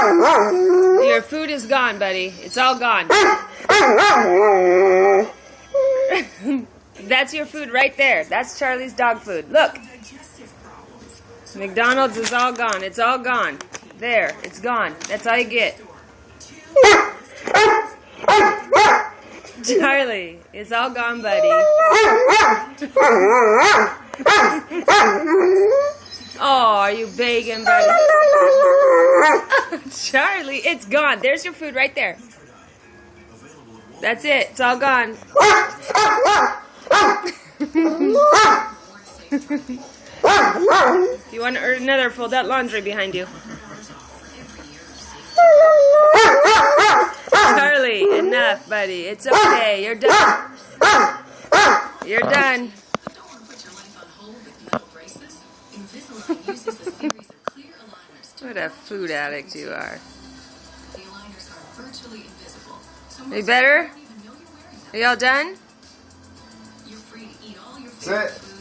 Your food is gone, buddy. It's all gone. That's your food right there. That's Charlie's dog food. Look. McDonald's is all gone. It's all gone. There. It's gone. That's all you get. Charlie, it's all gone, buddy. Oh, are you begging, buddy? Charlie, it's gone. There's your food right there. That's it. It's all gone. If you want to earn another, fold that laundry behind you. Charlie, enough, buddy. It's okay. You're done. You're done. What a food addict you are. Are you better? Are you all done? That's it.